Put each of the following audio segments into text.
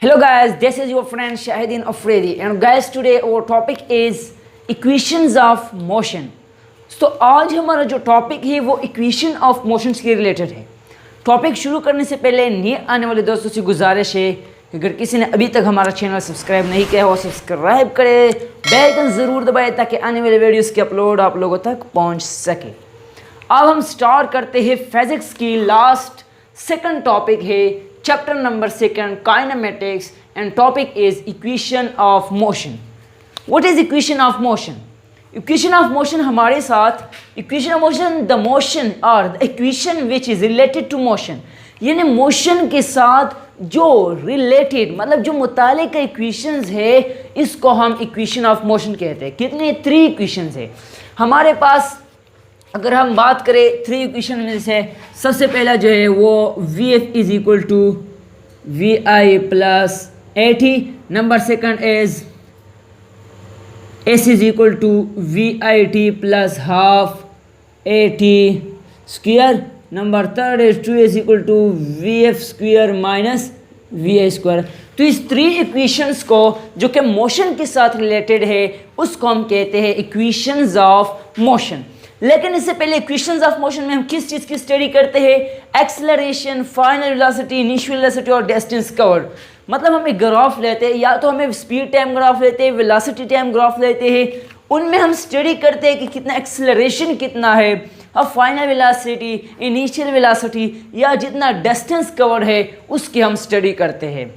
Hello guys, this is your friend Shahidin Afridi and guys today our topic is equations of motion. तो आज हमारा जो topic है वो इक्वेशन ऑफ मोशंस के रिलेटेड है। टॉपिक शुरू करने से पहले नए आने वाले दोस्तों से गुजारिश है कि अगर किसी ने अभी तक हमारा चैनल सब्सक्राइब नहीं किया हो सब्सक्राइब करे, बेल आइकन ज़रूर दबाए ताकि आने वाले वीडियोस की अपलोड आप लोगों तक पहुंच सके। अब हम स्टार्ट करते हैं फिजिक्स की लास्ट सेकंड टॉपिक है chapter number 2 kinematics and topic is equation of motion. What is equation of motion? Equation of motion हमारे साथ equation of motion the motion और the equation which is related to motion, यानी motion के साथ जो related मतलब जो मुतालिक इक्वेशंस है इसको हम इक्वेशन ऑफ मोशन कहते हैं। कितने? 3 इक्वेशंस है हमारे पास। अगर हम बात करें 3 इक्वेशन में से सबसे पहला जो है वो V F is equal to V I plus A T, number second is S is equal to V I T plus half A T square, number third is 2 equal to V F square minus V I square. तो इस 3 equations को जो कि motion के साथ related है उसको हम कहते हैं इक्वेशंस ऑफ मोशन। लेकिन इससे पहले इक्वेशंस ऑफ मोशन में हम किस चीज़ की स्टडी करते हैं? Acceleration, final velocity, initial velocity और डिस्टेंस कवर्ड। मतलब हम एक ग्राफ लेते हैं, या तो हमें स्पीड टाइम ग्राफ लेते हैं, वेलोसिटी टाइम ग्राफ लेते हैं, उनमें हम स्टडी करते हैं कि कितना एक्सेलरेशन कितना है और फाइनल वेलोसिटी, इनिशियल वेलोसिटी या जितना डिस्टेंस कवर है उसकी हम स्टडी करते हैं।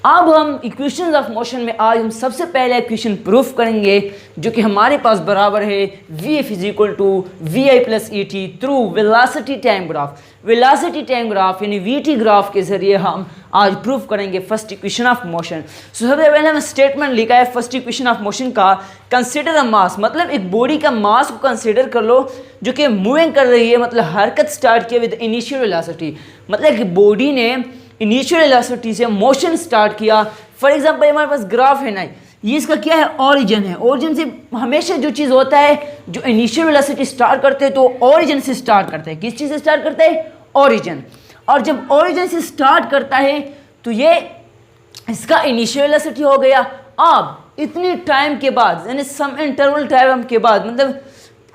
अब हम इक्वेशंस ऑफ मोशन में आज हम सबसे पहले इक्वेशन प्रूफ करेंगे जो कि हमारे पास बराबर है V F is equal to V I plus E T through velocity time graph. Velocity time graph यानी वी टी ग्राफ के जरिए हम आज प्रूफ करेंगे फर्स्ट इक्वेशन ऑफ मोशन। सबसे पहले हमें स्टेटमेंट लिखा है फर्स्ट इक्वेशन ऑफ मोशन का, कंसिडर द मास, मतलब एक बॉडी का मास को कंसिडर कर लो जो कि मूविंग कर रही है, मतलब हरकत स्टार्ट किया विद इनिशियल वेलोसिटी, मतलब कि बॉडी ने इनिशियल वेलोसिटी से मोशन स्टार्ट किया। फॉर एग्जांपल हमारे पास ग्राफ है ना, ये इसका क्या है? ओरिजिन है। ओरिजिन से हमेशा जो चीज़ होता है जो इनिशियल वेलोसिटी स्टार्ट करते हैं तो ओरिजिन से स्टार्ट करते हैं। किस चीज़ से स्टार्ट करते हैं? ओरिजिन। और जब ओरिजिन से स्टार्ट करता है तो ये इसका इनिशियल वेलोसिटी हो गया। अब इतनी टाइम के बाद यानी सम इंटरवल टाइम के बाद, मतलब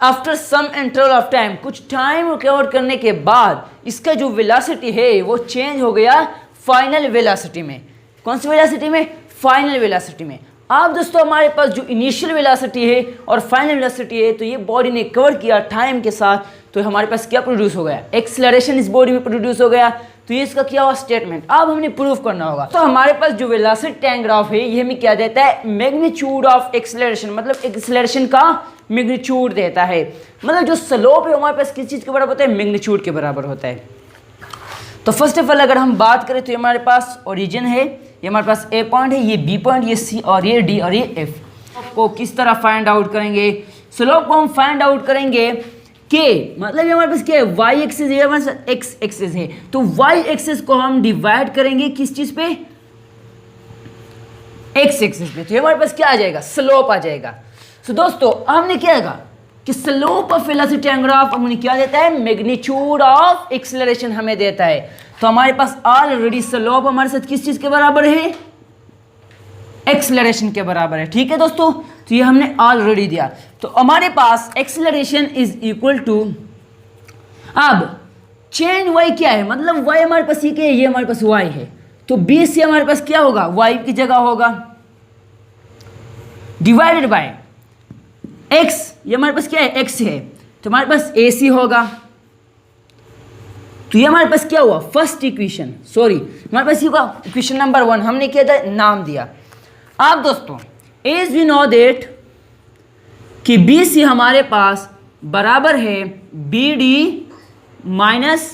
after some interval of time, कुछ टाइम कवर करने के बाद इसका जो वेलोसिटी है वो चेंज हो गया फाइनल वेलोसिटी में। कौन सी वेलोसिटी में? फाइनल वेलोसिटी में। अब दोस्तों हमारे पास जो इनिशियल वेलोसिटी है और फाइनल वेलोसिटी है तो ये बॉडी ने कवर किया टाइम के साथ, तो हमारे पास क्या प्रोड्यूस हो गया? एक्सेलरेशन इस बॉडी में प्रोड्यूस हो गया। तो ये इसका क्या हुआ? स्टेटमेंट। अब हमने प्रूफ करना होगा। तो हमारे पास जो वेलोसिटी टाइम ग्राफ है ये हमें क्या देता है? मैग्नीट्यूड ऑफ एक्सेलरेशन, मतलब एक्सेलरेशन का मैग्नीट्यूड देता है। मतलब जो स्लोप है हमारे पास किस चीज़ के बराबर होता है? मैग्नीट्यूड के बराबर होता है। तो फर्स्ट ऑफ ऑल अगर हम बात करें तो ये हमारे पास ओरिजिन है, ये हमारे पास ए पॉइंट है, ये बी पॉइंट, ये सी और ये डी और ये एफ। को किस तरह फाइंड आउट करेंगे? स्लोप को हम फाइंड आउट करेंगे के, मतलब ये हमारे पास क्या है? वाई एक्सिस है, हमारे पास एक्स एक्सिस है, तो वाई एक्सिस को हम डिवाइड करेंगे किस चीज पे? एक्स एक्सिस पे। तो ये हमारे पास क्या आ जाएगा? स्लोप आ जाएगा। तो दोस्तों हमने क्या है कि slope of velocity time graph हमने क्या देता है? मैग्नीट्यूड ऑफ एक्सेलरेशन हमें देता है। तो हमारे पास ऑलरेडी स्लोप हमारे साथ किस चीज के बराबर है? एक्सेलरेशन के बराबर है। ठीक है दोस्तों, तो ये हमने ऑलरेडी दिया। तो हमारे पास एक्सेलरेशन इज इक्वल टू, अब चेंज वाई क्या है? मतलब वाई हमारे पास ये क्या है? ये हमारे पास वाई है, तो बी से हमारे पास क्या होगा? वाई की जगह होगा डिवाइडेड बाय एक्स, ये हमारे पास क्या है? एक्स है, तो हमारे पास ए सी होगा। तो ये हमारे पास क्या हुआ? फर्स्ट इक्वेशन, सॉरी हमारे पास ये हुआ इक्वेशन नंबर 1, हमने क्या था? नाम दिया। अब दोस्तों एज वी नो दैट कि बी सी हमारे पास बराबर है B D minus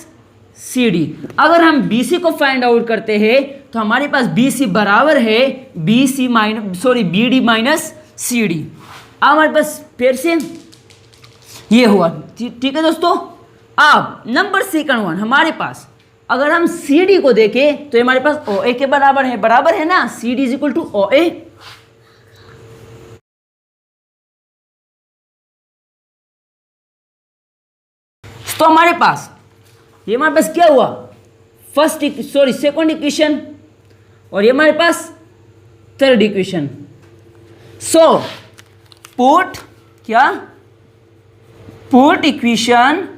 C D. अगर हम बी सी को फाइंड आउट करते हैं तो हमारे पास बी सी बराबर है B C minus sorry B D minus C D. अब हमारे पास फिर से ये हुआ। ठीक है दोस्तों, अब नंबर सेकंड 1 हमारे पास अगर हम सी डी को देखें तो हमारे पास ओ ए के बराबर है ना, C D is equal to O A. तो हमारे पास ये हमारे पास क्या हुआ? सेकंड इक्वेशन और ये हमारे पास थर्ड इक्वेशन। सो पुट क्या, put equation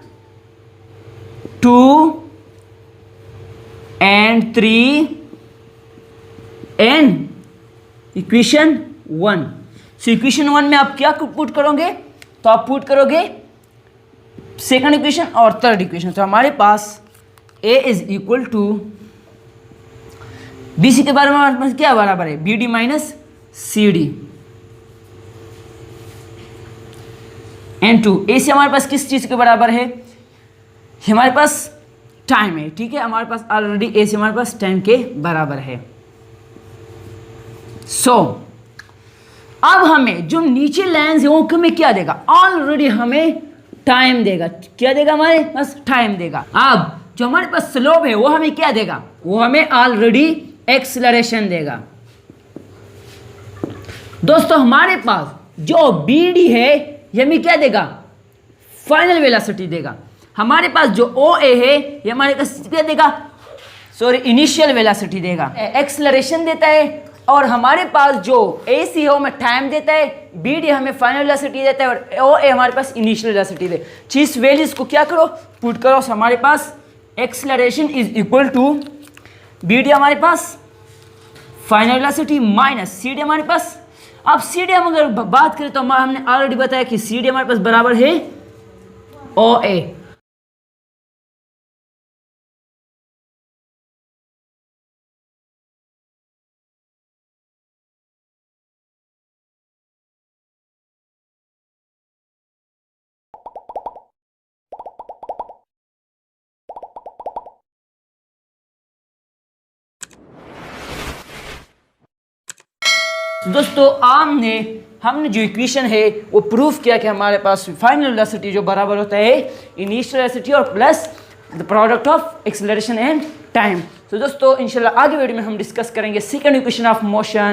2 and 3 and equation 1। So equation 1 में आप क्या पुट करोगे, तो आप पुट करोगे सेकंड इक्वेशन और थर्ड इक्वेशन। तो हमारे पास a is equal to B C के बारे में हमारे पास क्या बराबर है, B D minus C D, and to A C हमारे पास किस चीज़ के बराबर है, हमारे पास टाइम है, ठीक है, हमारे पास ऑलरेडी ए सी हमारे पास टाइम के बराबर है। सो अब हमें जो नीचे लेंस है वो हमें क्या देगा, ऑलरेडी हमें टाइम देगा, क्या देगा, हमारे पास टाइम देगा। अब जो हमारे पास स्लोप है वो हमें क्या देगा, वो हमें ऑलरेडी एक्सेलरेशन देगा। दोस्तों हमारे पास जो बी डी है ये हमें क्या देगा, फाइनल वेलोसिटी देगा। हमारे पास जो ओ ए है ये हमारे पास क्या देगा, सॉरी इनिशियल वेलोसिटी देगा, एक्सेलरेशन देता है। और हमारे पास जो ए सी है हमें टाइम देता है, बी डी हमें फाइनल वेलोसिटी देता है, और ओ ए हमारे पास इनिशियल वेलोसिटी दे। चीज वैल्यूज को क्या करो, पुट करो। so, हमारे पास acceleration is equal to B D हमारे पास final velocity minus C D हमारे पास। अब सी डी हम अगर बात करें तो हमने ऑलरेडी बताया कि सी डी हमारे पास बराबर है ओ ए। दोस्तों हमने जो इक्वेशन है वो प्रूफ किया कि हमारे पास फाइनल वेलोसिटी जो बराबर होता है इनिशियल वेलोसिटी और plus the product of acceleration and time. तो दोस्तों इंशाल्लाह आगे वीडियो में हम डिस्कस करेंगे सेकंड इक्वेशन ऑफ मोशन।